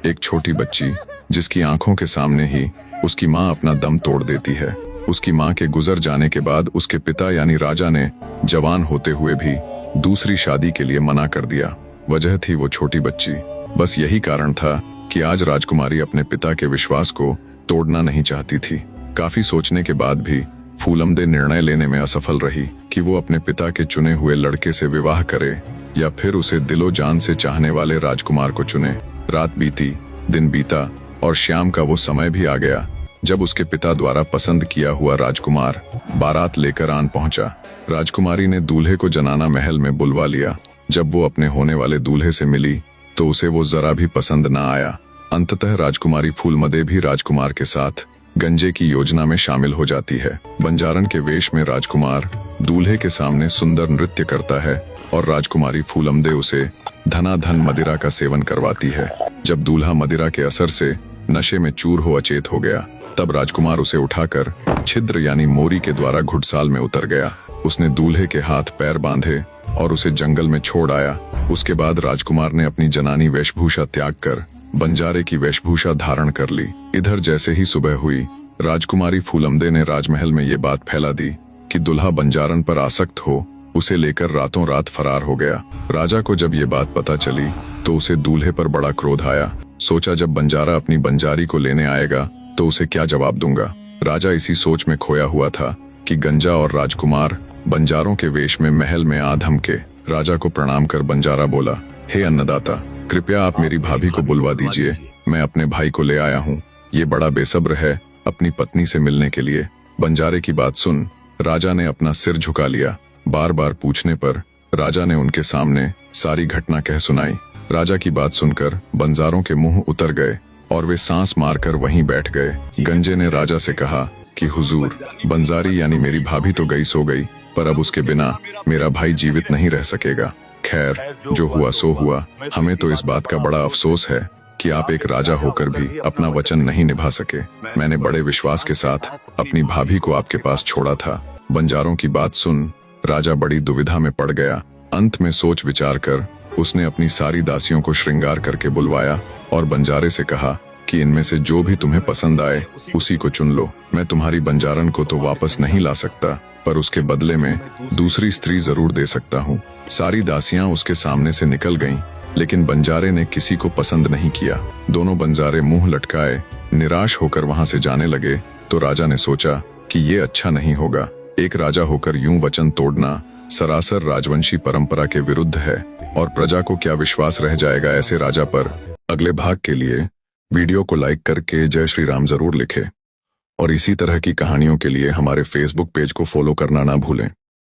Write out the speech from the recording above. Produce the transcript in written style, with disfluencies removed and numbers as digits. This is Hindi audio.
एक छोटी बच्ची जिसकी आंखों के सामने ही उसकी माँ अपना दम तोड़ देती है। उसकी माँ के गुजर जाने के बाद उसके पिता यानी राजा ने जवान होते हुए भी दूसरी शादी के लिए मना कर दिया। वजह थी वो छोटी बच्ची। बस यही कारण था कि आज राजकुमारी अपने पिता के विश्वास को तोड़ना नहीं चाहती थी। काफी सोचने के बाद भी फूलमदे निर्णय लेने में असफल रही कि वो अपने पिता के चुने हुए लड़के से विवाह करे या फिर उसे दिलो जान से चाहने वाले राजकुमार को चुने। रात बीती, दिन बीता और शाम का वो समय भी आ गया जब उसके पिता द्वारा पसंद किया हुआ राजकुमार बारात लेकर आन पहुंचा। राजकुमारी ने दूल्हे को जनाना महल में बुलवा लिया। जब वो अपने होने वाले दूल्हे से मिली तो उसे वो जरा भी पसंद न आया। अंततः राजकुमारी फूलमदे भी राजकुमार के साथ गंजे की योजना में शामिल हो जाती है। बंजारन के वेश में राजकुमार दूल्हे के सामने सुंदर नृत्य करता है और राजकुमारी फूलमदे उसे धनाधन मदिरा का सेवन करवाती है। जब दूल्हा मदिरा के असर से नशे में चूर हो अचेत हो गया, तब राजकुमार उसे उठाकर छिद्र यानी मोरी के द्वारा घुड़साल में उतर गया। उसने दूल्हे के हाथ पैर बांधे और उसे जंगल में छोड़ आया। उसके बाद राजकुमार ने अपनी जनानी वेशभूषा त्याग कर बंजारे की वेशभूषा धारण कर ली। इधर जैसे ही सुबह हुई, राजकुमारी फूलमदे ने राजमहल में ये बात फैला दी कि दुल्हा बंजारन पर आसक्त हो उसे लेकर रातों रात फरार हो गया। राजा को जब ये बात पता चली तो उसे दूल्हे पर बड़ा क्रोध आया। सोचा जब बंजारा अपनी बंजारी को लेने आएगा तो उसे क्या जवाब दूंगा। राजा इसी सोच में खोया हुआ था कि गंजा और राजकुमार बंजारों के वेश में महल में आ धमके। राजा को प्रणाम कर बंजारा बोला, हे अन्नदाता, कृपया आप मेरी भाभी को बुलवा दीजिए। मैं अपने भाई को ले आया हूँ। ये बड़ा बेसब्र है अपनी पत्नी से मिलने के लिए। बंजारे की बात सुन राजा ने अपना सिर झुका लिया। बार बार पूछने पर राजा ने उनके सामने सारी घटना कह सुनाई। राजा की बात सुनकर बंजारों के मुंह उतर गए और वे सांस मारकर वहीं बैठ गए। गंजे ने राजा से कहा कि हुजूर, बंजारी यानी मेरी भाभी तो गई सो गई, पर अब उसके बिना मेरा भाई जीवित नहीं रह सकेगा। खैर, जो हुआ सो हुआ। हमें तो इस बात का बड़ा अफसोस है कि आप एक राजा होकर भी अपना वचन नहीं निभा सके। मैंने बड़े विश्वास के साथ अपनी भाभी को आपके पास छोड़ा था। बंजारों की बात सुन राजा बड़ी दुविधा में पड़ गया। अंत में सोच विचार कर उसने अपनी सारी दासियों को श्रृंगार करके बुलवाया और बंजारे से कहा कि इनमें से जो भी तुम्हें पसंद आए उसी को चुन लो। मैं तुम्हारी बंजारन को तो वापस नहीं ला सकता, पर उसके बदले में दूसरी स्त्री जरूर दे सकता हूँ। सारी दासियां उसके सामने से निकल गईं, लेकिन बंजारे ने किसी को पसंद नहीं किया। दोनों बंजारे मुंह लटकाए निराश होकर वहां से जाने लगे तो राजा ने सोचा कि ये अच्छा नहीं होगा। एक राजा होकर यूं वचन तोड़ना सरासर राजवंशी परंपरा के विरुद्ध है और प्रजा को क्या विश्वास रह जाएगा ऐसे राजा पर। अगले भाग के लिए वीडियो को लाइक करके जय श्री राम जरूर लिखें और इसी तरह की कहानियों के लिए हमारे फेसबुक पेज को फॉलो करना ना भूलें।